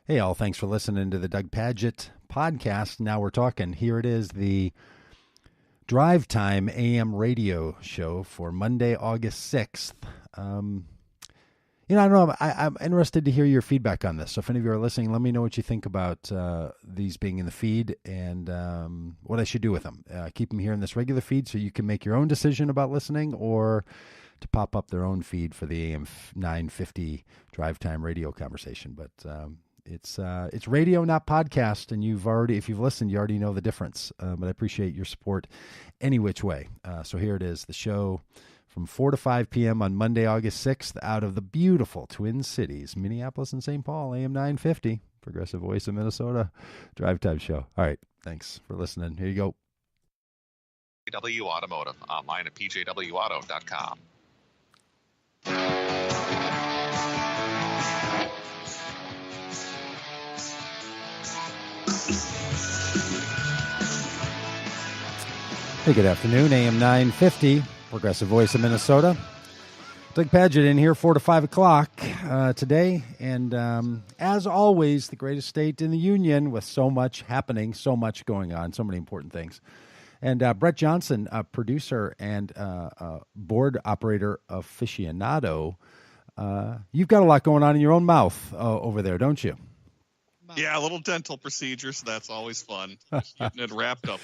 Hey, all. Thanks for listening to the Doug Pagitt podcast. Now we're talking. Here it is, the Drive Time AM radio show for Monday, August 6th. I don't know. I'm interested to hear your feedback on this. So if any of you are listening, let me know what you think about these being in the feed and what I should do with them. Keep them here in this regular feed so you can make your own decision about listening, or to pop up their own feed for the AM950 Drive Time radio conversation. But it's radio, not podcast, and if you've listened, you already know the difference. But I appreciate your support any which way. So here it is, the show from 4 to 5 p.m. on Monday, August 6th, out of the beautiful Twin Cities, Minneapolis and St. Paul, AM950, Progressive Voice of Minnesota, Drive Time Show. All right, thanks for listening. Here you go. PJW Automotive, online at pjwauto.com. Hey, good afternoon. AM 950, Progressive Voice of Minnesota. Doug Pagitt in here, 4 to 5 o'clock today. And as always, the greatest state in the union with so much happening, so much going on, so many important things. And Brett Johnson, producer and board operator aficionado, you've got a lot going on in your own mouth over there, don't you? Yeah, a little dental procedure, so that's always fun. Just getting it wrapped up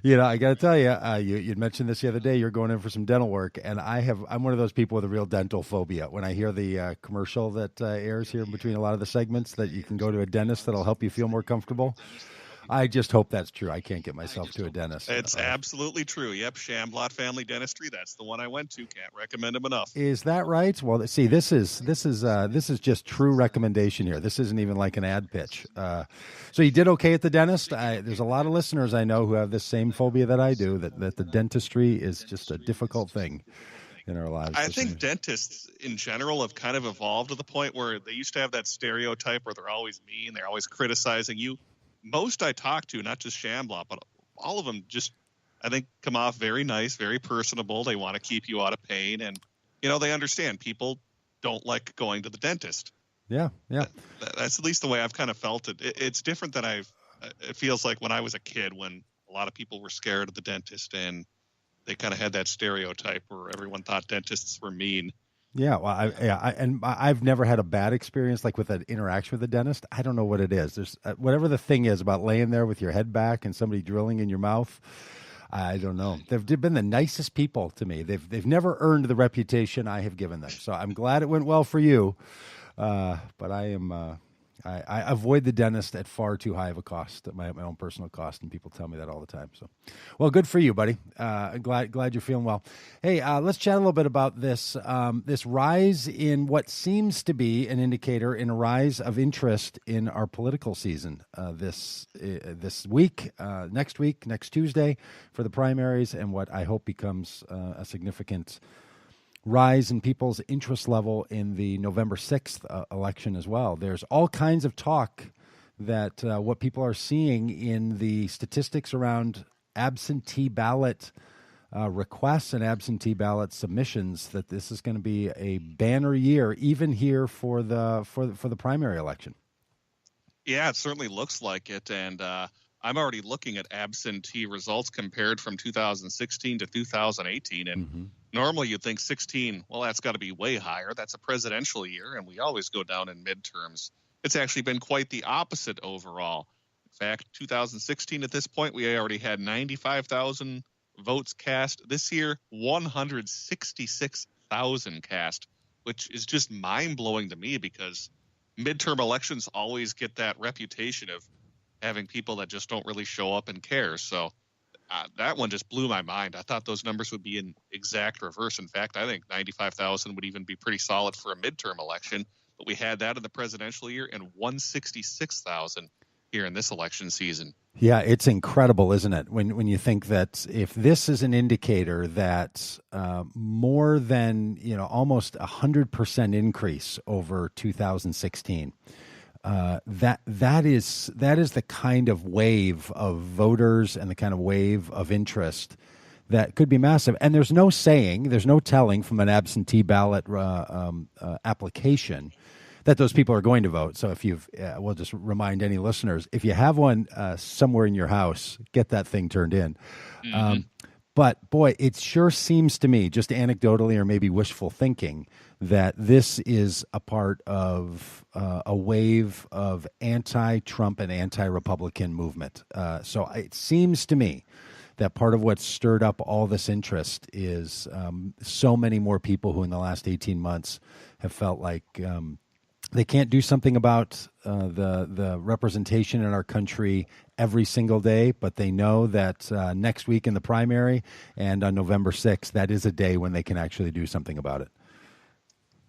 there. I got to tell you, you'd mentioned this the other day. You're going in for some dental work, and I'm one of those people with a real dental phobia. When I hear the commercial that airs here in between a lot of the segments that you can go to a dentist that'll help you feel more comfortable, I just hope that's true. I can't get myself to a dentist. It's absolutely true. Yep, Shamblot Family Dentistry. That's the one I went to. Can't recommend them enough. Is that right? Well, see, this is just true recommendation here. This isn't even like an ad pitch. So you did okay at the dentist. There's a lot of listeners I know who have this same phobia that I do. That the dentistry is just a difficult thing in our lives. I think dentists in general have kind of evolved to the point where they used to have that stereotype where they're always mean, they're always criticizing you. Most I talk to, not just Shamblot, but all of them just, I think, come off very nice, very personable. They want to keep you out of pain. And, they understand people don't like going to the dentist. Yeah. That's at least the way I've kind of felt it. It's different than it feels like when I was a kid, when a lot of people were scared of the dentist and they kind of had that stereotype where everyone thought dentists were mean. Yeah, well, I've never had a bad experience like with an interaction with a dentist. I don't know what it is. There's whatever the thing is about laying there with your head back and somebody drilling in your mouth. I don't know. They've been the nicest people to me. They've never earned the reputation I have given them. So I'm glad it went well for you. But I avoid the dentist at far too high of a cost, at my own personal cost, and people tell me that all the time. So, well, good for you, buddy. Glad you're feeling well. Hey, let's chat a little bit about this rise in what seems to be an indicator in a rise of interest in our political season this week, next Tuesday for the primaries, and what I hope becomes a significant rise in people's interest level in the November 6th election as well. There's all kinds of talk that what people are seeing in the statistics around absentee ballot requests and absentee ballot submissions, that this is going to be a banner year, even here for the primary election. Yeah, it certainly looks like it. And I'm already looking at absentee results compared from 2016 to 2018. And normally you'd think 16, well, that's got to be way higher. That's a presidential year, and we always go down in midterms. It's actually been quite the opposite overall. In fact, 2016 at this point, we already had 95,000 votes cast. This year, 166,000 cast, which is just mind-blowing to me because midterm elections always get that reputation of having people that just don't really show up and care. So that one just blew my mind. I thought those numbers would be in exact reverse. In fact, I think 95,000 would even be pretty solid for a midterm election. But we had that in the presidential year and 166,000 here in this election season. Yeah, it's incredible, isn't it? When you think that if this is an indicator that more than almost 100% increase over 2016. That is the kind of wave of voters and the kind of wave of interest that could be massive. And there's no telling from an absentee ballot application that those people are going to vote. So if you've, we'll just remind any listeners, if you have one somewhere in your house, get that thing turned in. But boy, it sure seems to me, just anecdotally or maybe wishful thinking, that this is a part of a wave of anti-Trump and anti-Republican movement. So it seems to me that part of what stirred up all this interest is so many more people who in the last 18 months have felt like they can't do something about the representation in our country every single day, but they know that next week in the primary and on November 6th, that is a day when they can actually do something about it.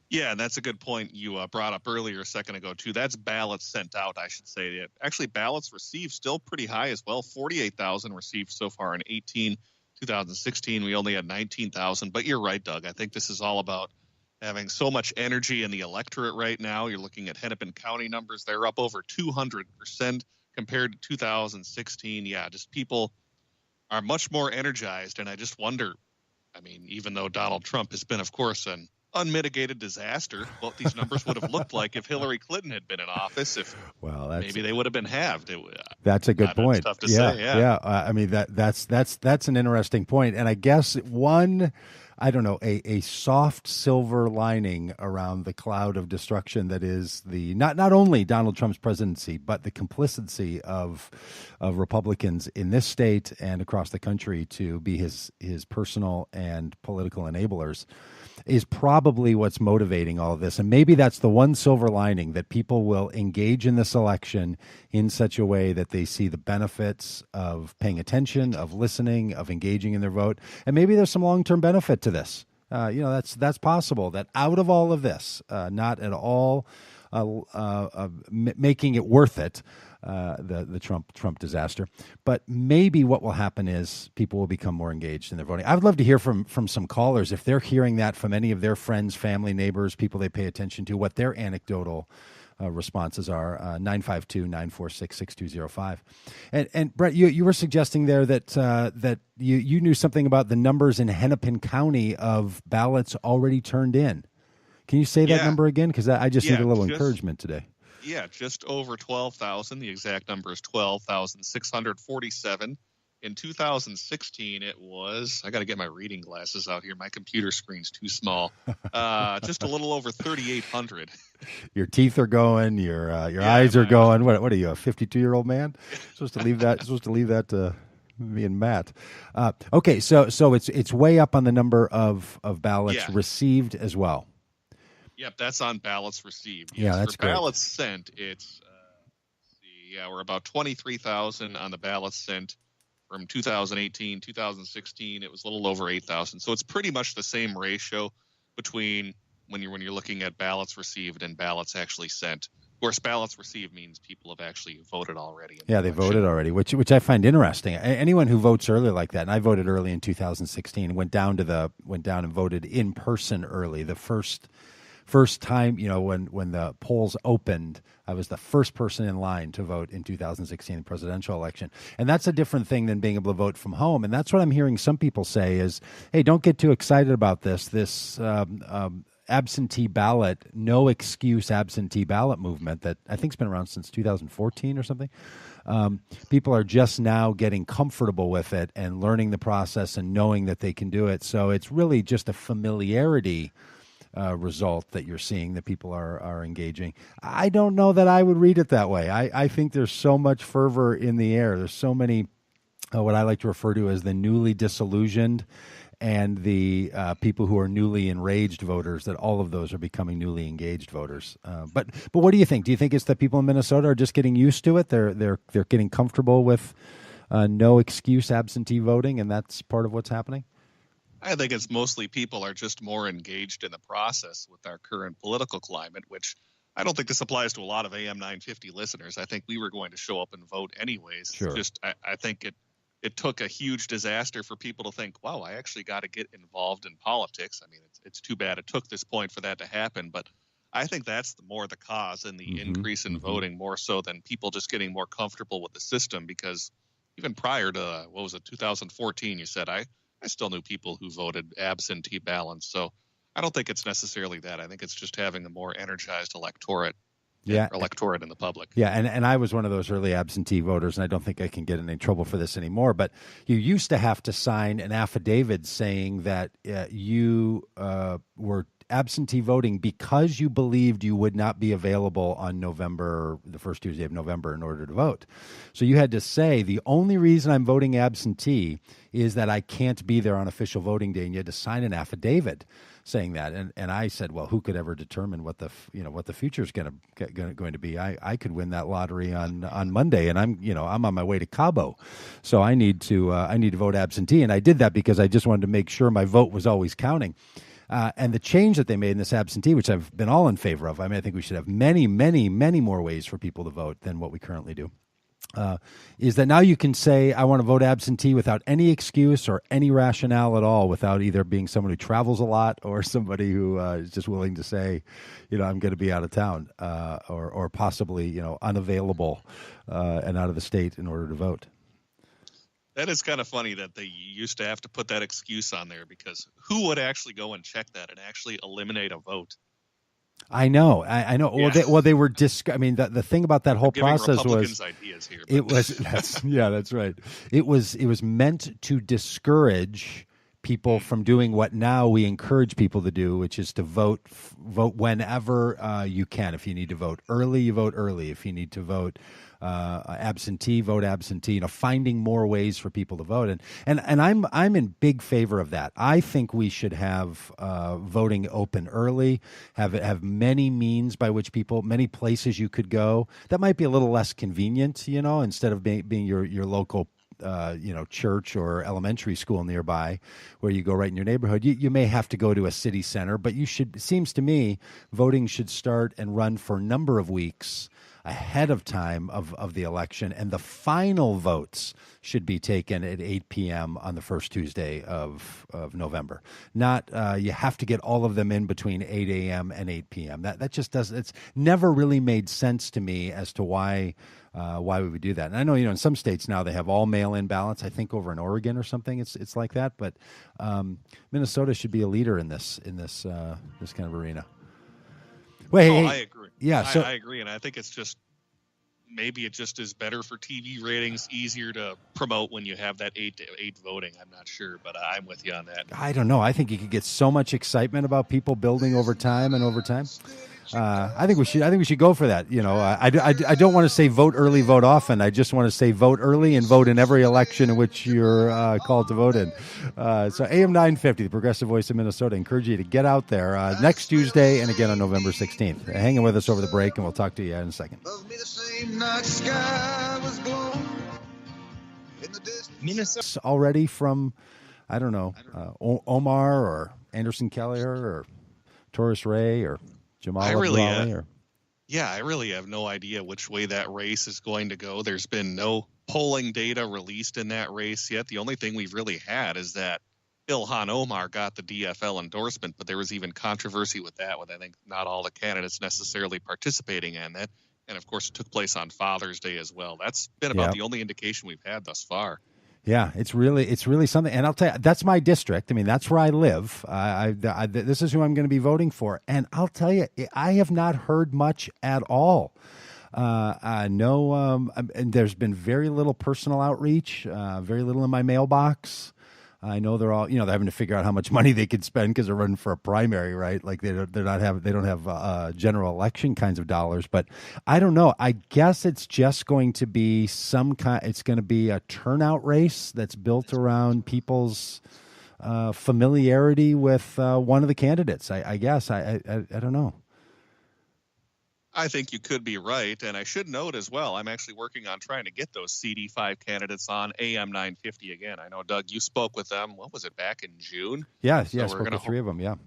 Yeah, and that's a good point you brought up earlier a second ago, too. That's ballots sent out, I should say. Actually, ballots received still pretty high as well. 48,000 received so far in 2016, we only had 19,000. But you're right, Doug. I think this is all about having so much energy in the electorate right now. You're looking at Hennepin County numbers. They're up over 200% compared to 2016. Yeah, just people are much more energized. And I just wonder, I mean, even though Donald Trump has been, of course, an unmitigated disaster, what these numbers would have looked like if Hillary Clinton had been in office. If maybe they would have been halved. That's a good point. Tough to say. Yeah. I mean that's an interesting point, and I guess I don't know, a soft silver lining around the cloud of destruction that is the not only Donald Trump's presidency, but the complicity of Republicans in this state and across the country to be his personal and political enablers is probably what's motivating all of this. And maybe that's the one silver lining, that people will engage in this election in such a way that they see the benefits of paying attention, of listening, of engaging in their vote. And maybe there's some long-term benefit to this. That's possible, that out of all of this, not at all making it worth it, the Trump disaster, but maybe what will happen is people will become more engaged in their voting. I would love to hear from some callers if they're hearing that from any of their friends, family, neighbors, people they pay attention to, what their anecdotal responses are. 952-946-6205. And Brett, you were suggesting there that you knew something about the numbers in Hennepin County of ballots already turned in. Can you say that number again? Because I just need a little encouragement today. Yeah, just over 12,000. The exact number is 12,647. In 2016, it was, I got to get my reading glasses out here. My computer screen's too small. Just a little over 3,800. Your teeth are going. Your eyes are going. What are you, a 52-year-old man? Supposed to leave that to me and Matt. Okay, so it's way up on the number of ballots received as well. Yep, that's on ballots received. Yes. Yeah, that's for great. Ballots sent, it's we're about 23,000 on the ballots sent from 2018, 2016. It was a little over 8,000. So it's pretty much the same ratio between when you're looking at ballots received and ballots actually sent. Of course, ballots received means people have actually voted already. Yeah, they voted already, which I find interesting. Anyone who votes early like that, and I voted early in 2016, went down and voted in person early. The first time, when the polls opened, I was the first person in line to vote in 2016 presidential election. And that's a different thing than being able to vote from home. And that's what I'm hearing some people say is, hey, don't get too excited about this absentee ballot, no excuse absentee ballot movement that I think has been around since 2014 or something. People are just now getting comfortable with it and learning the process and knowing that they can do it. So it's really just a familiarity result that you're seeing, that people are engaging. I don't know that I would read it that way. I think there's so much fervor in the air. There's so many, what I like to refer to as the newly disillusioned and the people who are newly enraged voters, that all of those are becoming newly engaged voters. But what do you think? Do you think it's that people in Minnesota are just getting used to it? They're getting comfortable with no excuse absentee voting, and that's part of what's happening? I think it's mostly people are just more engaged in the process with our current political climate, which I don't think this applies to a lot of AM950 listeners. I think we were going to show up and vote anyways. Sure. I think it took a huge disaster for people to think, wow, I actually got to get involved in politics. I mean, it's too bad it took this point for that to happen, but I think that's more the cause in the increase in voting, more so than people just getting more comfortable with the system. Because even prior to, 2014, you said, I still knew people who voted absentee ballots. So I don't think it's necessarily that. I think it's just having a more energized electorate. Yeah. Electorate in the public. Yeah, and I was one of those early absentee voters, and I don't think I can get in any trouble for this anymore. But you used to have to sign an affidavit saying that you were absentee voting because you believed you would not be available on the first Tuesday of November in order to vote. So you had to say, the only reason I'm voting absentee is that I can't be there on official voting day, and you had to sign an affidavit saying that. And I said, well, who could ever determine what the future is going to be? I could win that lottery on Monday, and I'm on my way to Cabo, so I need to vote absentee. And I did that because I just wanted to make sure my vote was always counting. And the change that they made in this absentee, which I've been all in favor of, I mean, I think we should have many, many, many more ways for people to vote than what we currently do. Is that now you can say, I want to vote absentee without any excuse or any rationale at all, without either being someone who travels a lot or somebody who is just willing to say, I'm going to be out of town or possibly, unavailable and out of the state in order to vote. That is kind of funny that they used to have to put that excuse on there, because who would actually go and check that and actually eliminate a vote? I know. Yeah. They were I mean, the thing about that whole process was ideas here, it was. That's right. It was meant to discourage people from doing what now we encourage people to do, which is to vote whenever you can. If you need to vote early, you vote early. If you need to vote absentee, vote absentee. Finding more ways for people to vote, and I'm in big favor of that. I think we should have voting open early. Have many means by which many places you could go. That might be a little less convenient, instead of being your local church or elementary school nearby where you go right in your neighborhood. You may have to go to a city center, but it seems to me, voting should start and run for a number of weeks ahead of time of the election, and the final votes should be taken at 8 p.m. on the first Tuesday of November. Not you have to get all of them in between 8 a.m. and 8 p.m. That just doesn't. It's never really made sense to me as to why we would do that. And I know, in some states now they have all mail-in ballots. I think over in Oregon or something, it's like that. But Minnesota should be a leader in this kind of arena. Hey, I agree. Yeah, I agree, and I think it's just maybe it just is better for TV ratings, easier to promote when you have that 8 to 8 voting. I'm not sure, but I'm with you on that. I don't know. I think you could get so much excitement about people building over time. I think we should go for that. I don't want to say vote early, vote often. I just want to say vote early and vote in every election in which you're called to vote in. So AM950, the progressive voice of Minnesota, encourage you to get out there next Tuesday and again on November 16th. Hang with us over the break, and we'll talk to you in a second. Minnesota already from, I don't know, Omar or Anderson Kelly or Taurus Ray or Jamal I really Abdulali have no idea which way that race is going to go. There's been no polling data released in that race yet. The only thing we've really had is that Ilhan Omar got the DFL endorsement, but there was even controversy with that, with I think not all the candidates necessarily participating in that. And of course, it took place on Father's Day as well. That's been about the only indication we've had thus far. Yeah, it's really something. And I'll tell you, that's my district. I mean, that's where I live. This is who I'm going to be voting for. And I'll tell you, I have not heard much at all. No, and there's been very little personal outreach, very little in my mailbox. I know they're all, they're having to figure out how much money they could spend because they're running for a primary, right? Like they don't have general election kinds of dollars. But I don't know. I guess it's just going to be it's going to be a turnout race that's built around people's familiarity with one of the candidates. I guess I don't know. I think you could be right, and I should note as well, I'm actually working on trying to get those CD5 candidates on AM950 again. I know, Doug, you spoke with them, what was it, back in June? Yeah, I spoke with 3 of them, yeah.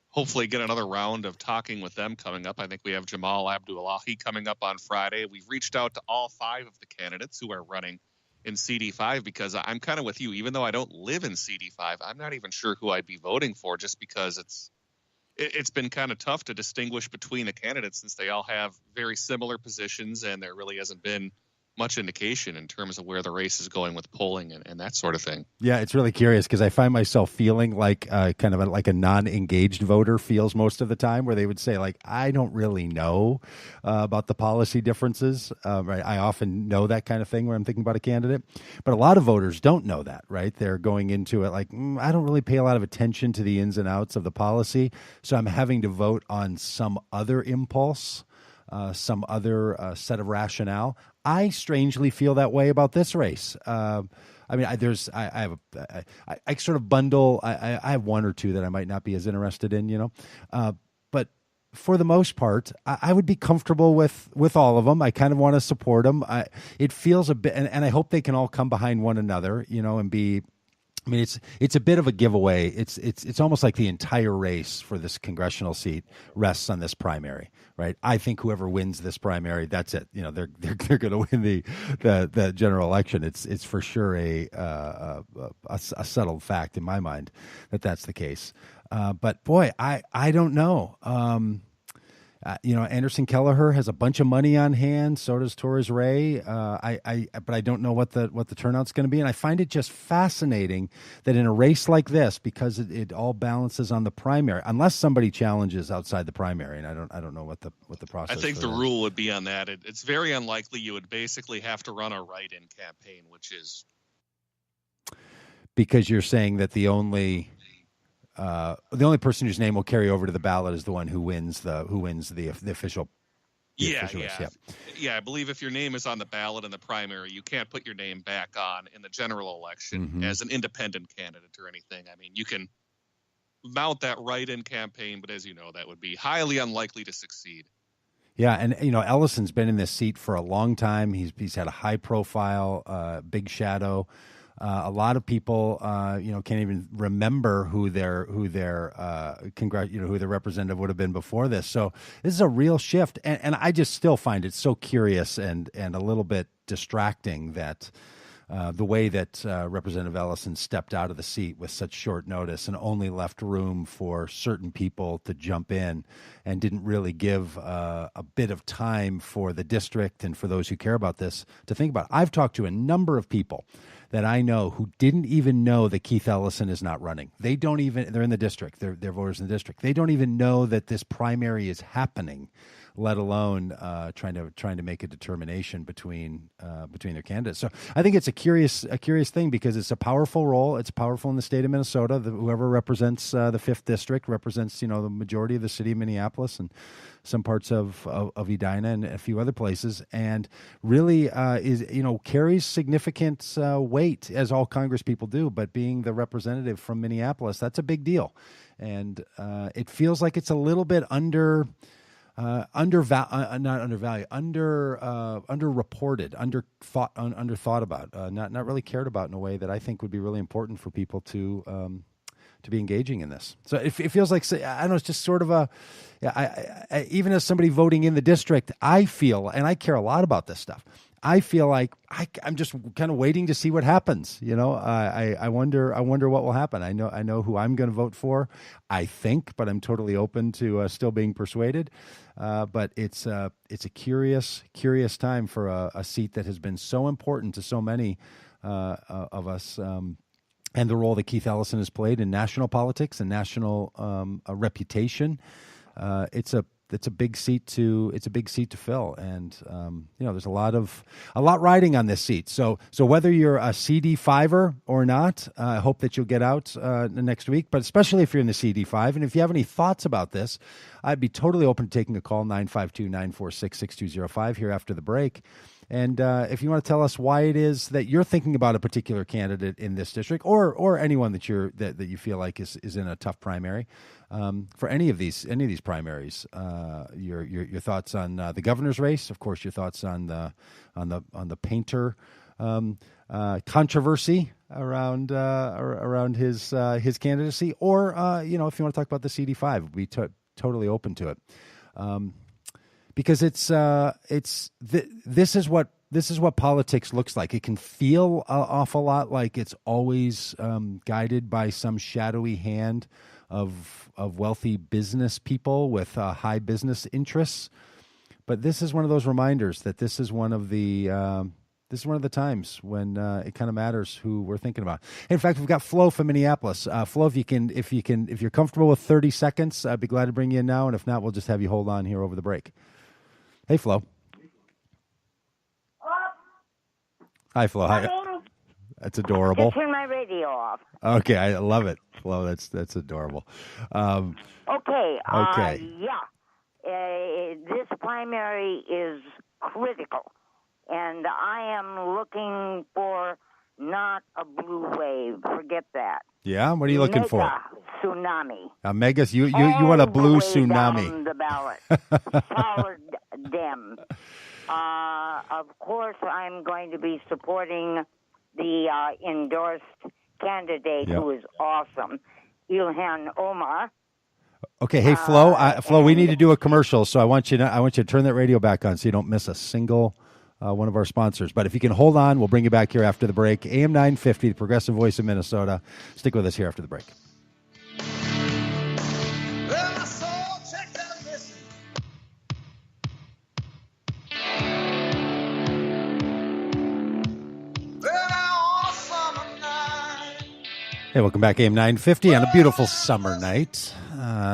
Hopefully get another round of talking with them coming up. I think we have Jamal Abdullahi coming up on Friday. We've reached out to all 5 of the candidates who are running in CD5 because I'm kind of with you. Even though I don't live in CD5, I'm not even sure who I'd be voting for just because it's been kind of tough to distinguish between the candidates since they all have very similar positions and there really hasn't been much indication in terms of where the race is going with polling and that sort of thing. Yeah, it's really curious because I find myself feeling like kind of like a non-engaged voter feels most of the time, where they would say like, I don't really know about the policy differences. Right? I often know that kind of thing when I'm thinking about a candidate, but a lot of voters don't know that. Right? They're going into it like, I don't really pay a lot of attention to the ins and outs of the policy, so I'm having to vote on some other impulse. Some other set of rationale. I strangely feel that way about this race. I mean, I sort of bundle. I have one or two that I might not be as interested in, but for the most part, I would be comfortable with all of them. I kind of want to support them. It feels a bit, and I hope they can all come behind one another, and be. I mean, it's a bit of a giveaway. It's almost like the entire race for this congressional seat rests on this primary, right? I think whoever wins this primary, that's it. They're going to win the general election. It's for sure a settled fact in my mind that that's the case. But boy, I don't know. Anderson Kelleher has a bunch of money on hand. So does Torres Ray. But I don't know what the turnout's going to be. And I find it just fascinating that in a race like this, because it all balances on the primary, unless somebody challenges outside the primary, and I don't know what the process. I think the rule would be on that. It's very unlikely you would basically have to run a write-in campaign, which is because you're saying that the only person whose name will carry over to the ballot is the one who wins the official. Yeah. I believe if your name is on the ballot in the primary, you can't put your name back on in the general election as an independent candidate or anything. I mean, you can mount that write-in campaign, but as you know, that would be highly unlikely to succeed. Yeah, and Ellison's been in this seat for a long time. He's had a high profile, big shadow. A lot of people, can't even remember who their representative would have been before this. So this is a real shift, and I just still find it so curious and a little bit distracting that the way that Representative Ellison stepped out of the seat with such short notice and only left room for certain people to jump in and didn't really give a bit of time for the district and for those who care about this to think about. I've talked to a number of people that I know who didn't even know that Keith Ellison is not running. They're in the district. They're voters in the district. They don't even know that this primary is happening, let alone trying to make a determination between their candidates. So I think it's a curious thing because it's a powerful role. It's powerful in the state of Minnesota. Whoever represents the 5th district represents the majority of the city of Minneapolis and some parts of Edina and a few other places, and really carries significant weight, as all Congress people do. But being the representative from Minneapolis, that's a big deal, and it feels like it's a little bit underreported, underthought about, not really cared about in a way that I think would be really important for people to be engaging in this. So it feels like, I don't know, it's just sort of I even as somebody voting in the district, I feel, and I care a lot about this stuff, I feel like I'm just kind of waiting to see what happens. I wonder what will happen. I know who I'm going to vote for, I think, but I'm totally open to still being persuaded. But it's a curious time for a seat that has been so important to so many of us. And the role that Keith Ellison has played in national politics and national reputation, it's a big seat to fill, and there's a lot riding on this seat. So whether you're a CD5er or not, I hope that you'll get out next week. But especially if you're in the CD5, and if you have any thoughts about this, I'd be totally open to taking a call 952-946-6205 here after the break. And if you want to tell us why it is that you're thinking about a particular candidate in this district, or anyone that you feel like is in a tough primary, for any of these primaries, your thoughts on the governor's race, of course, your thoughts on the painter controversy around his candidacy, or if you want to talk about the CD5, we'd be totally open to it. Because this is what politics looks like. It can feel an awful lot like it's always guided by some shadowy hand of wealthy business people with high business interests. But this is one of those reminders that this is one of the This is one of the times when it kind of matters who we're thinking about. In fact, we've got Flo from Minneapolis. Flo, if you're comfortable with 30 seconds, I'd be glad to bring you in now. And if not, we'll just have you hold on here over the break. Hey, Flo. Hi, Flo. Hi. That's adorable. Just turn my radio off. Okay, I love it, Flo. That's adorable. Okay. Okay. This primary is critical, and I am looking for not a blue wave. Forget that. Yeah, what are you looking for? Tsunami. Megas, you want a blue tsunami? Down the ballot. Solid Dem. Of course, I'm going to be supporting the endorsed candidate who is awesome, Ilhan Omar. Okay, hey Flo, Flo, we need to do a commercial, so I want you to turn that radio back on so you don't miss a single one of our sponsors. But if you can hold on, we'll bring you back here after the break. AM950, the Progressive Voice of Minnesota. Stick with us here after the break. Hey, welcome back, AM950 on a beautiful summer night,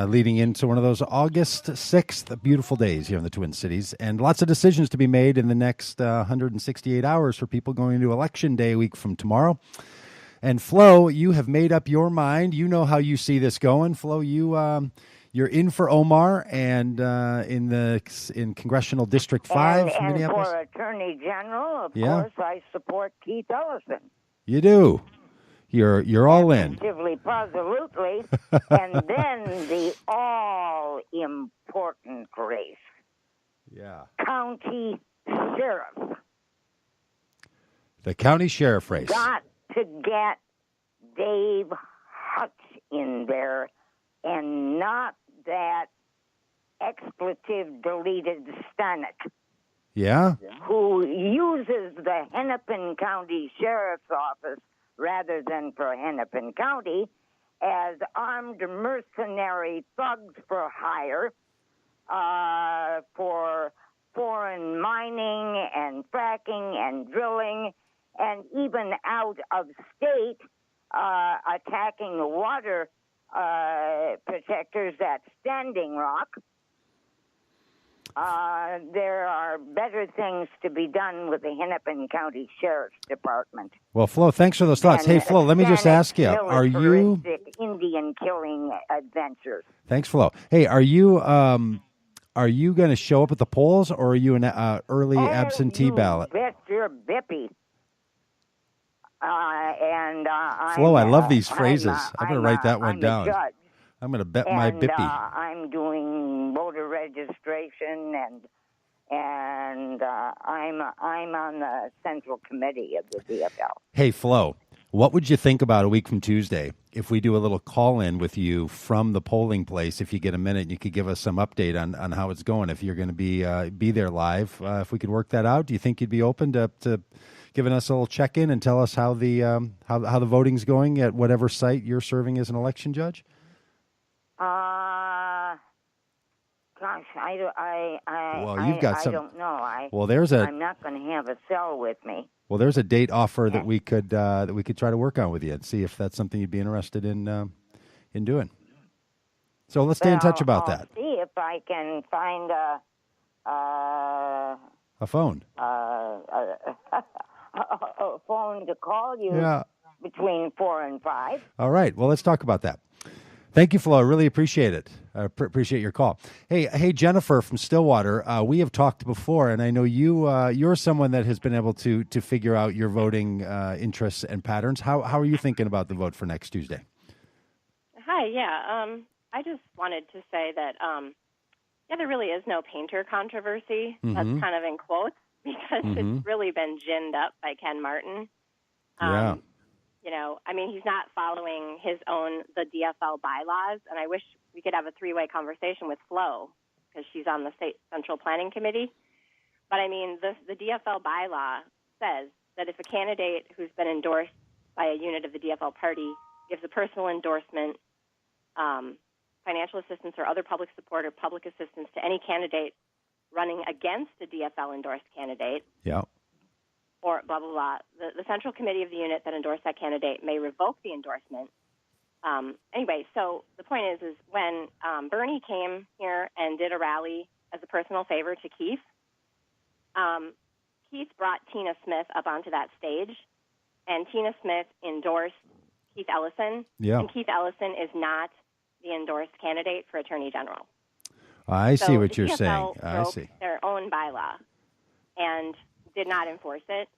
leading into one of those August 6th beautiful days here in the Twin Cities, and lots of decisions to be made in the next 168 hours for people going into Election Day a week from tomorrow. And Flo, you have made up your mind. You know how you see this going. Flo, you're in for Omar and in Congressional District 5 from Minneapolis. And for Attorney General, of course, I support Keith Ellison. You do. You're all in. Absolutely. And then the all-important race. Yeah. County Sheriff. The County Sheriff race. Got to get Dave Hutch in there and not that expletive-deleted Stanek. Yeah? Who uses the Hennepin County Sheriff's Office rather than for Hennepin County, as armed mercenary thugs for hire for foreign mining and fracking and drilling, and even out of state attacking the water protectors at Standing Rock. There are better things to be done with the Hennepin County Sheriff's Department. Well, Flo, thanks for those thoughts. Hey, Flo, let me just ask you: are you Indian killing adventures? Thanks, Flo. Hey, are you going to show up at the polls, or are you an early absentee ballot? Bet your bippy. Flo, I love these phrases. I'm going to write that one down. Judge. I'm going to bet my bippy. I'm doing voter registration, and I'm on the central committee of the DFL. Hey, Flo, what would you think about a week from Tuesday if we do a little call-in with you from the polling place? If you get a minute, and you could give us some update on how it's going. If you're going to be there live, if we could work that out, do you think you'd be open to giving us a little check-in and tell us how the voting's going at whatever site you're serving as an election judge? Gosh, I don't know. I'm not going to have a cell with me. Well, there's a date offer that we could try to work on with you and see if that's something you'd be interested in doing. So let's stay in touch about that. See if I can find a phone. A phone to call you between 4 and 5. All right. Well, let's talk about that. Thank you, Flo. I really appreciate it. I appreciate your call. Hey, Jennifer from Stillwater. We have talked before, and I know you're someone that has been able to figure out your voting interests and patterns. How are you thinking about the vote for next Tuesday? Hi. Yeah. I just wanted to say that there really is no painter controversy. Mm-hmm. That's kind of in quotes because it's really been ginned up by Ken Martin. Yeah. He's not following the DFL bylaws, and I wish we could have a three-way conversation with Flo because she's on the State Central Planning Committee. But, the DFL bylaw says that if a candidate who's been endorsed by a unit of the DFL party gives a personal endorsement, financial assistance or other public support or public assistance to any candidate running against a DFL-endorsed candidate, or blah, blah, blah. The Central Committee of the unit that endorsed that candidate may revoke the endorsement. Anyway, so the point is when Bernie came here and did a rally as a personal favor to Keith, Keith brought Tina Smith up onto that stage, and Tina Smith endorsed Keith Ellison. Yeah. And Keith Ellison is not the endorsed candidate for Attorney General. I see what the you're DFL saying. I broke see. their own bylaw and did not enforce it.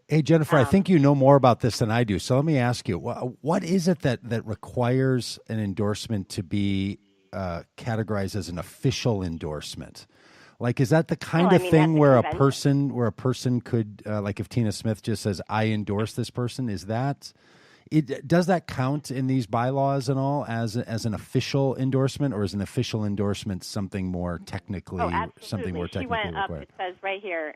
Hey, Jennifer, I think you know more about this than I do. So let me ask you, what is it that requires an endorsement to be categorized as an official endorsement? Like, is that the kind of thing where a person could, like if Tina Smith just says, I endorse this person, is that, does that count in these bylaws and all as an official endorsement, or is an official endorsement something more technically, something more technically she went up, required? it says right here,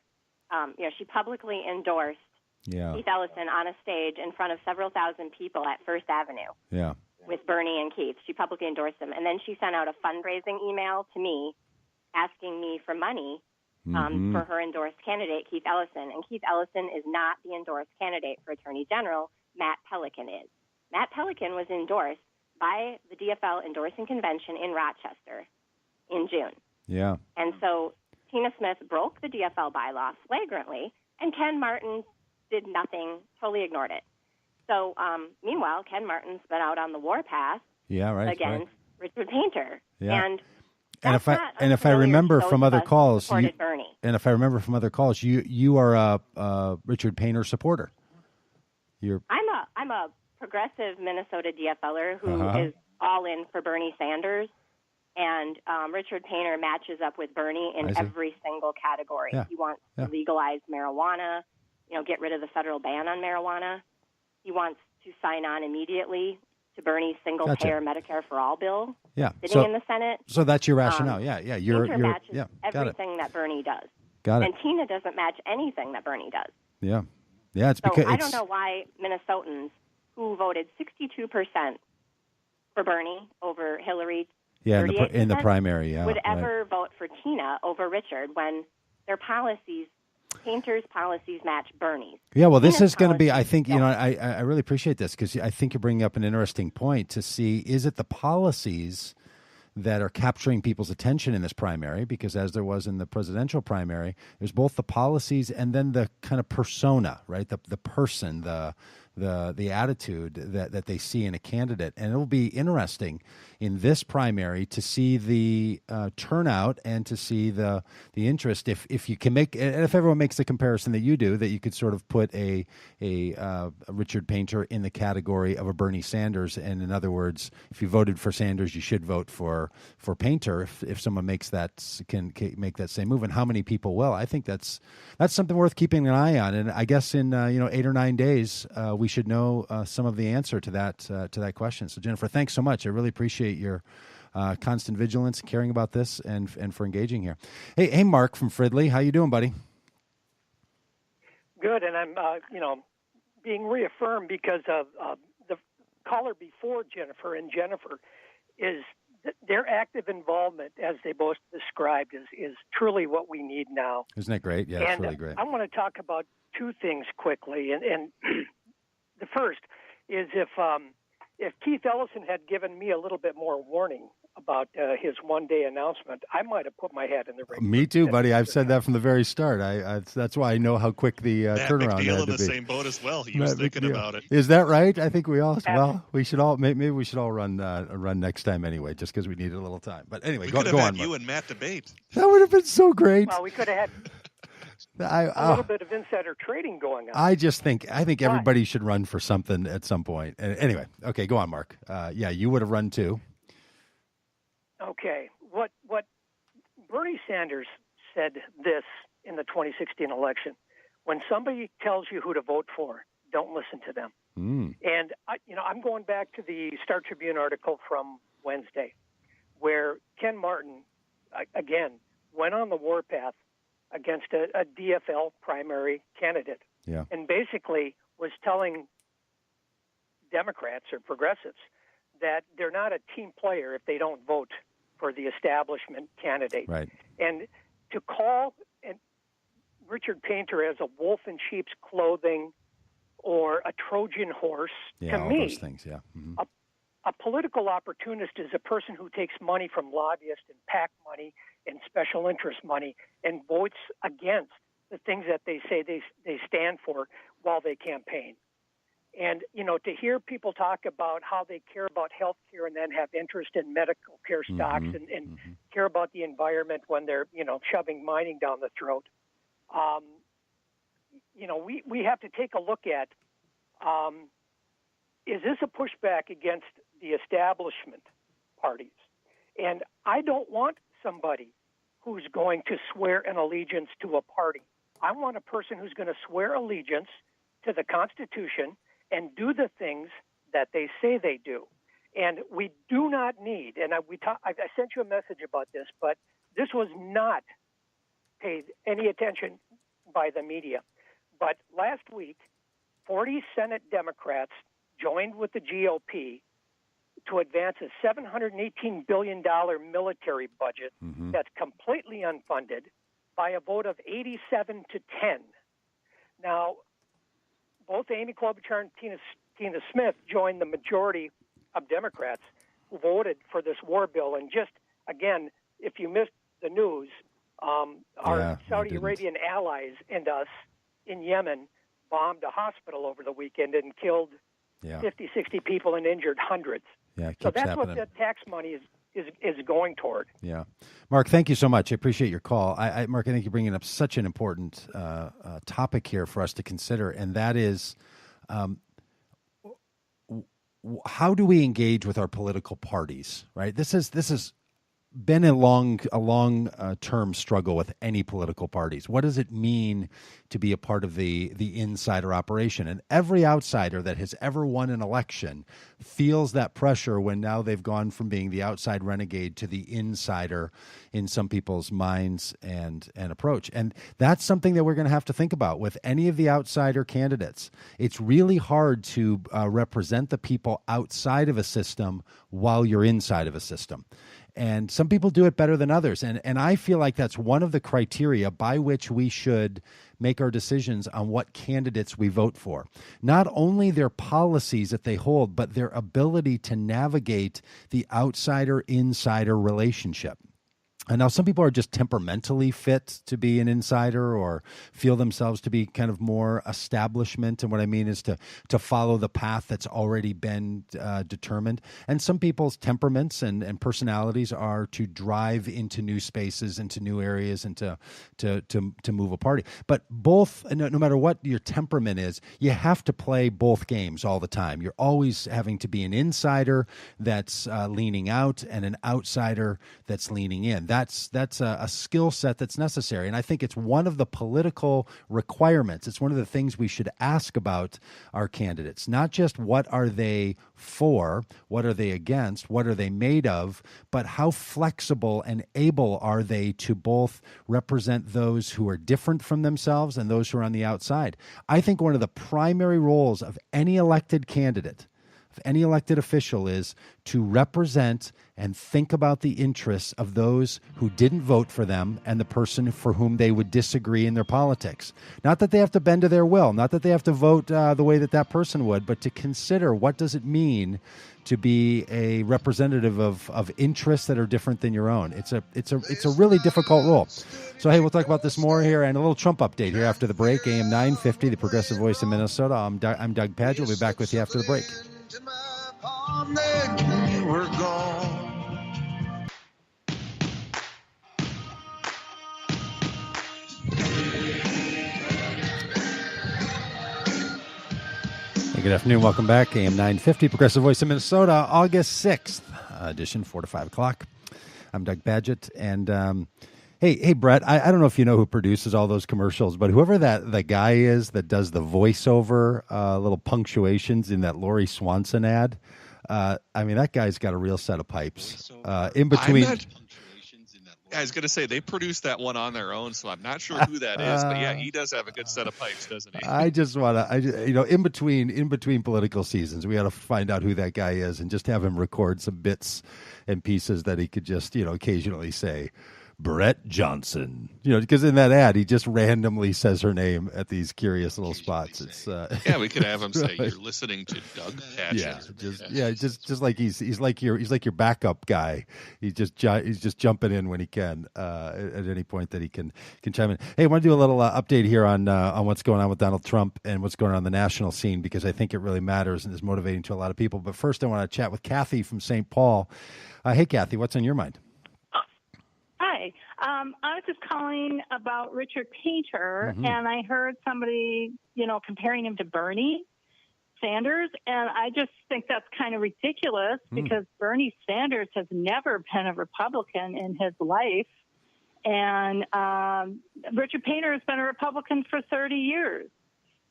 she publicly endorsed Keith Ellison on a stage in front of several thousand people at First Avenue. Yeah. With Bernie and Keith. She publicly endorsed him. And then she sent out a fundraising email to me asking me for money for her endorsed candidate, Keith Ellison. And Keith Ellison is not the endorsed candidate for Attorney General. Matt Pelican is. Matt Pelican was endorsed by the DFL Endorsing Convention in Rochester in June. Yeah. And so Tina Smith broke the DFL bylaw flagrantly, and Ken Martin did nothing, totally ignored it. So, meanwhile, Ken Martin's been out on the warpath against Richard Painter. Yeah. And if I remember from other calls, Bernie. you are a Richard Painter supporter. I'm a progressive Minnesota DFLer who is all in for Bernie Sanders, and Richard Painter matches up with Bernie in every single category. Yeah. He wants to legalize marijuana, get rid of the federal ban on marijuana. He wants to sign on immediately to Bernie's single-payer Medicare for All bill sitting in the Senate. So that's your rationale. You're matches everything that Bernie does. Got it. And Tina doesn't match anything that Bernie does. Yeah. Yeah, it's so because I don't know why Minnesotans who voted 62% for Bernie over Hillary in the primary, would ever vote for Tina over Richard when their policies, Painter's policies, match Bernie's. Yeah, well, this is going to be, I think, I really appreciate this because I think you're bringing up an interesting point to see, is it the policies that are capturing people's attention in this primary? Because as there was in the presidential primary, there's both the policies and then the kind of persona, right? The person, the attitude that they see in a candidate. And it'll be interesting in this primary to see the turnout and to see the interest. If you can make, and if everyone makes the comparison that you do, that you could sort of put a Richard Painter in the category of a Bernie Sanders. And in other words, if you voted for Sanders, you should vote for Painter. If someone makes that, can make that same move, and how many people will? I think that's something worth keeping an eye on. And I guess in 8 or 9 days, we should know some of the answer to that question. So Jennifer, thanks so much. I really appreciate your constant vigilance, caring about this, and for engaging here. Hey, Mark from Fridley, how you doing, buddy? Good, and I'm being reaffirmed because of the caller before Jennifer is their active involvement, as they both described, is truly what we need now. Isn't that great? Yeah, it's really great. I want to talk about two things quickly, and the first is if Keith Ellison had given me a little bit more warning about his one-day announcement, I might have put my head in the ring. Me too, buddy. I've said that from the very start. That's why I know how quick the turnaround had to be. in the same boat as well. He was thinking about it. Is that right? I think we all. Well, we should all maybe we should all run next time anyway, just because we needed a little time. But anyway, go on. You and Matt debate. That would have been so great. Well, we could have had a little bit of insider trading going on. I think everybody should run for something at some point. Anyway, okay, go on, Mark. You would have run too. Okay, what Bernie Sanders said this in the 2016 election: when somebody tells you who to vote for, don't listen to them. And I'm going back to the Star Tribune article from Wednesday, where Ken Martin again went on the warpath against a DFL primary candidate, and basically was telling Democrats or progressives that they're not a team player if they don't vote for the establishment candidate. Right. And to call Richard Painter as a wolf in sheep's clothing or a Trojan horse. Yeah, to all me, those things, yeah. Mm-hmm. A political opportunist is a person who takes money from lobbyists and PAC money and special interest money and votes against the things that they say they stand for while they campaign. And, to hear people talk about how they care about health care and then have interest in medical care stocks and care about the environment when they're, shoving mining down the throat, we have to take a look at, is this a pushback against the establishment parties? And I don't want somebody who's going to swear an allegiance to a party. I want a person who's going to swear allegiance to the Constitution and do the things that they say they do. And we do not need, and I sent you a message about this, but this was not paid any attention by the media. But last week, 40 Senate Democrats joined with the GOP to advance a $718 billion military budget that's completely unfunded by a vote of 87 to 10. Now, both Amy Klobuchar and Tina Smith joined the majority of Democrats who voted for this war bill. And just, again, if you missed the news, our Saudi Arabian allies and us in Yemen bombed a hospital over the weekend and killed 50, 60 people and injured hundreds. Yeah, it keeps so that's happening. what the tax money is going toward. Yeah. Mark, thank you so much. I appreciate your call. Mark, I think you're bringing up such an important topic here for us to consider, and that is how do we engage with our political parties, right? This is been a long-term struggle with any political parties. What does it mean to be a part of the insider operation? And every outsider that has ever won an election feels that pressure when now they've gone from being the outside renegade to the insider in some people's minds and approach. And that's something that we're going to have to think about with any of the outsider candidates. It's really hard to represent the people outside of a system while you're inside of a system. And some people do it better than others. And I feel like that's one of the criteria by which we should make our decisions on what candidates we vote for. Not only their policies that they hold, but their ability to navigate the outsider-insider relationship. And now some people are just temperamentally fit to be an insider or feel themselves to be kind of more establishment. And what I mean is to follow the path that's already been determined. And some people's temperaments and personalities are to drive into new spaces, into new areas, and to move a party. But both, no matter what your temperament is, you have to play both games all the time. You're always having to be an insider that's leaning out and an outsider that's leaning in. That's a skill set that's necessary. And I think it's one of the political requirements. It's one of the things we should ask about our candidates, not just what are they for, what are they against, what are they made of, but how flexible and able are they to both represent those who are different from themselves and those who are on the outside. I think one of the primary roles of any elected candidate, of any elected official, is to represent and think about the interests of those who didn't vote for them and the person for whom they would disagree in their politics. Not that they have to bend to their will, not that they have to vote the way that person would, but to consider what does it mean to be a representative of interests that are different than your own. It's a really difficult role. So, hey, we'll talk about this more here and a little Trump update here after the break. AM 950, the progressive voice in Minnesota. I'm Doug Pagitt. We'll be back with you after the break. You were gone. Hey, good afternoon. Welcome back. AM 950, Progressive Voice of Minnesota, August 6th edition, 4 to 5 o'clock. I'm Doug Pagitt. And hey, Brett, I don't know if you know who produces all those commercials, but whoever the guy is that does the voiceover little punctuations in that Lori Swanson ad, I mean, that guy's got a real set of pipes in between. I was going to say they produced that one on their own, so I'm not sure who that is. But yeah, he does have a good set of pipes, doesn't he? I just want to, in between political seasons, we got to find out who that guy is and just have him record some bits and pieces that he could just, occasionally say. Brett Johnson. Because in that ad, he just randomly says her name at these curious little spots. It's yeah, we could have him say, "You're listening to Doug Pagitt." Just like he's like your backup guy. He's just jumping in when he can at any point that he can chime in. Hey, I want to do a little update here on what's going on with Donald Trump and what's going on in the national scene, because I think it really matters and is motivating to a lot of people. But first, I want to chat with Kathy from St. Paul. Hey, Kathy, what's on your mind? Hi. I was just calling about Richard Painter, and I heard somebody, comparing him to Bernie Sanders, and I just think that's kind of ridiculous because Bernie Sanders has never been a Republican in his life, and Richard Painter has been a Republican for 30 years.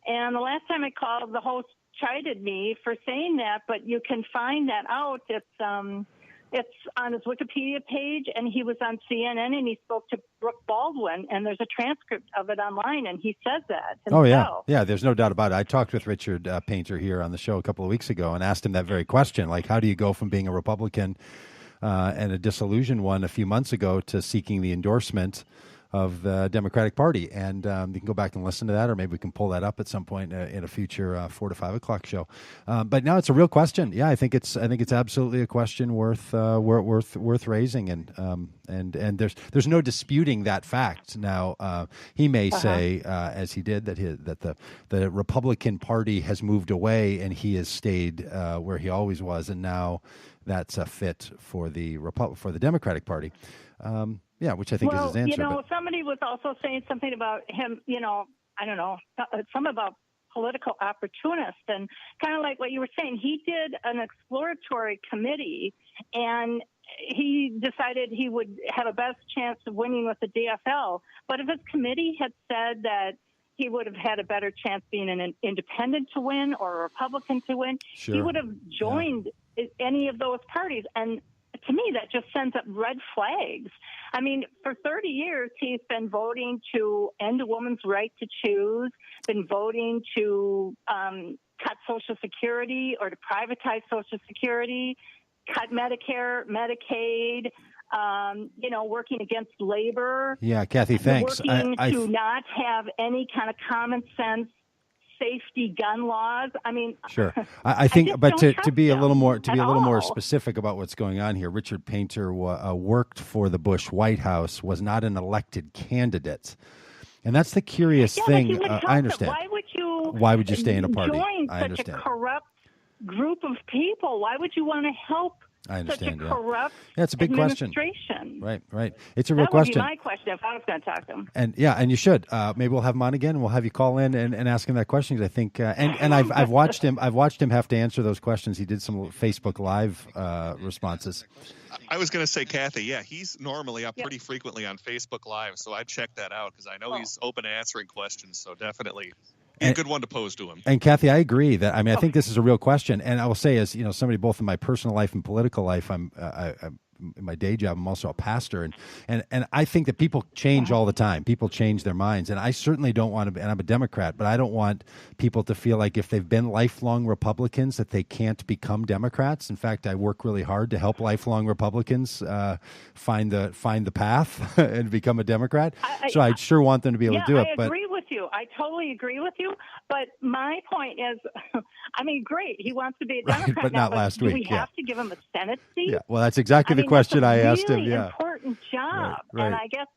And the last time I called, the host chided me for saying that, but you can find that out. It's on his Wikipedia page, and he was on CNN, and he spoke to Brooke Baldwin, and there's a transcript of it online, and he says that himself. Oh, yeah. Yeah, there's no doubt about it. I talked with Richard Painter here on the show a couple of weeks ago and asked him that very question, like, how do you go from being a Republican and a disillusioned one a few months ago to seeking the endorsement of the Democratic Party? And you can go back and listen to that, or maybe we can pull that up at some point in a future 4 to 5 o'clock show. But now it's a real question. Yeah, I think it's absolutely a question worth raising, and there's no disputing that fact. Now he may say, as he did, that the Republican Party has moved away and he has stayed where he always was, and now that's a fit for the Democratic Party. Yeah, which I think is his answer. Somebody was also saying something about him, I don't know, some about political opportunist, and kind of like what you were saying. He did an exploratory committee, and he decided he would have a best chance of winning with the DFL. But if his committee had said that he would have had a better chance being an independent to win or a Republican to win, he would have joined any of those parties. And to me, that just sends up red flags. I mean, for 30 years, he's been voting to end a woman's right to choose, been voting to cut Social Security or to privatize Social Security, cut Medicare, Medicaid, working against labor. Yeah, Kathy, thanks. Working to not have any kind of common sense safety gun laws. I mean, sure. I think, but to be a little more specific about what's going on here, Richard Painter worked for the Bush White House, was not an elected candidate, and that's the curious thing. I understand. Why would you stay in a party? Join I such understand. a corrupt group of people. Why would you want to help? I understand. Such a corrupt it's a big question. Right. It's a real question. That would be my question if I was going to talk to him. And you should. Maybe we'll have him on again. We'll have you call in and ask him that question. Because I think, and I've watched him. I've watched him have to answer those questions. He did some Facebook Live responses. I was going to say, Kathy, he's normally up pretty frequently on Facebook Live, so I'd check that out because I know he's open to answering questions. So definitely. A good one to pose to him. And Kathy, I agree that. I think this is a real question, and I will say, as somebody both in my personal life and political life, I'm in my day job, I'm also a pastor, and I think that people change all the time. People change their minds, and I certainly don't want to. And I'm a Democrat, but I don't want people to feel like if they've been lifelong Republicans that they can't become Democrats. In fact, I work really hard to help lifelong Republicans find the path and become a Democrat. So I sure want them to be able to do it. I agree with you. I totally agree with you. But my point is, great. He wants to be a Democrat, but not last week. Do we have to give him a Senate seat? Yeah. Well, that's exactly the question I asked him. Yeah. Important job. Right. And I guess,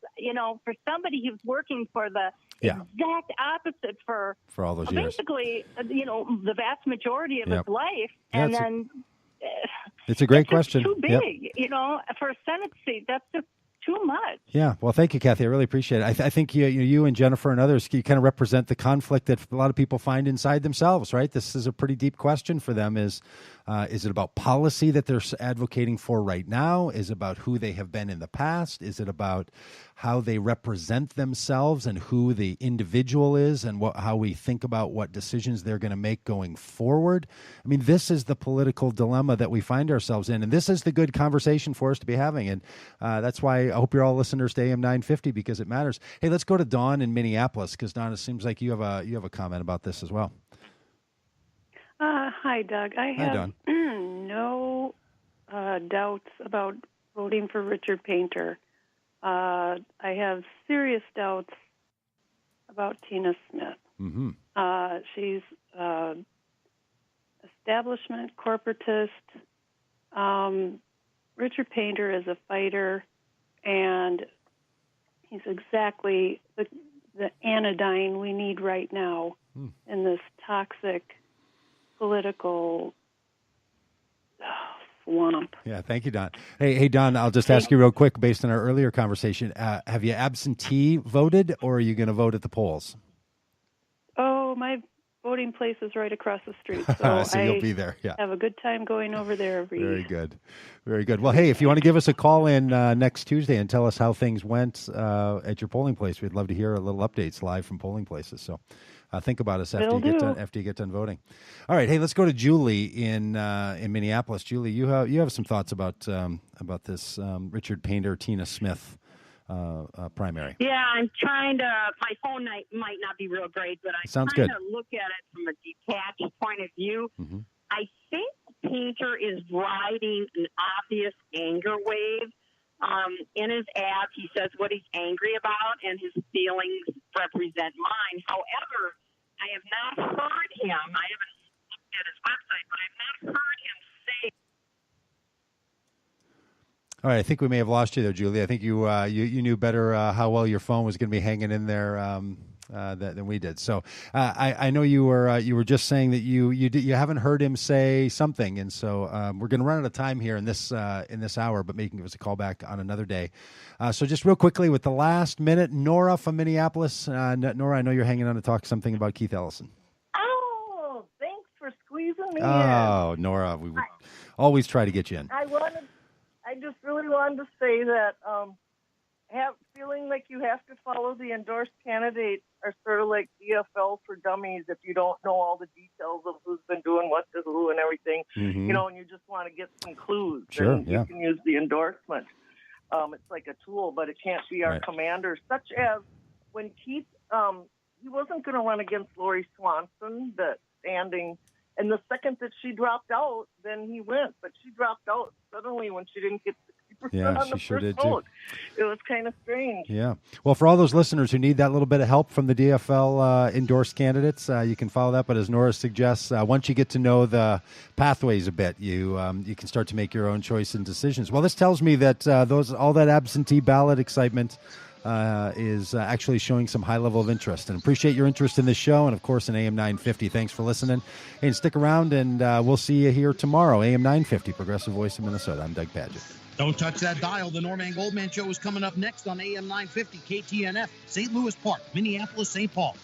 for somebody who's working for the exact opposite for all those years. Basically, the vast majority of his life. And then it's a great question. Too big, for a Senate seat. That's just too much. Yeah. Well, thank you, Kathy. I really appreciate it. I think you and Jennifer and others, you kind of represent the conflict that a lot of people find inside themselves, right? This is a pretty deep question for them. Is it about policy that they're advocating for right now? Is it about who they have been in the past? Is it about how they represent themselves and who the individual is and how we think about what decisions they're going to make going forward? I mean, this is the political dilemma that we find ourselves in, and this is the good conversation for us to be having. And that's why I hope you're all listeners to AM950 because it matters. Hey, let's go to Dawn in Minneapolis because Dawn, it seems like you have a comment about this as well. Hi, Doug. I have no doubts about voting for Richard Painter. I have serious doubts about Tina Smith. Mm-hmm. She's establishment, corporatist. Richard Painter is a fighter, and he's exactly the anodyne we need right now in this toxic political swamp. Yeah, thank you, Don. Hey, Don, I'll just ask you real quick, based on our earlier conversation, have you absentee voted, or are you going to vote at the polls? Oh, my voting place is right across the street, so, So you'll be there. Yeah, have a good time going over there Very good. Well, hey, if you want to give us a call in next Tuesday and tell us how things went at your polling place, we'd love to hear a little updates live from polling places. So think about us after you get done voting. All right, hey, let's go to Julie in Minneapolis. Julie, you have some thoughts about this Richard Painter, Tina Smith primary. Yeah, I'm trying to. My phone might not be real great, but I'm Sounds trying good. to look at it from a detached point of view. Mm-hmm. I think Painter is riding an obvious anger wave. In his ads, he says what he's angry about, and his feelings represent mine. However, I have not heard him. I haven't looked at his website, but I've not heard him say. All right, I think we may have lost you there, Julie. I think you knew better how well your phone was going to be hanging in there than we did. So I know you were just saying that you haven't heard him say something, and so we're going to run out of time here in this hour, but maybe give us a call back on another day. So just real quickly with the last minute, Nora from Minneapolis. Nora, I know you're hanging on to talk something about Keith Ellison. Oh, thanks for squeezing me in. Oh, Nora, we would always try to get you in. I just really wanted to say that feeling like you have to follow the endorsed candidates are sort of like DFL for dummies if you don't know all the details of who's been doing what to who and everything, Mm-hmm. and you just want to get some clues. Sure, and yeah. You can use the endorsement. It's like a tool, but it can't be our Right. commander, such as when Keith, he wasn't going to run against Lori Swanson, the standing. And the second that she dropped out, then he went. But she dropped out suddenly when she didn't get 60% on the she sure first did too. vote. It was kind of strange. Yeah. Well, for all those listeners who need that little bit of help from the DFL endorsed candidates, you can follow that. But as Nora suggests, once you get to know the pathways a bit, you can start to make your own choice and decisions. Well, this tells me that all that absentee ballot excitement is actually showing some high level of interest. And appreciate your interest in this show and, of course, in AM950. Thanks for listening. Hey, and stick around, and we'll see you here tomorrow. AM950, Progressive Voice of Minnesota. I'm Doug Pagitt. Don't touch that dial. The Norman Goldman Show is coming up next on AM 950 KTNF, St. Louis Park, Minneapolis, St. Paul.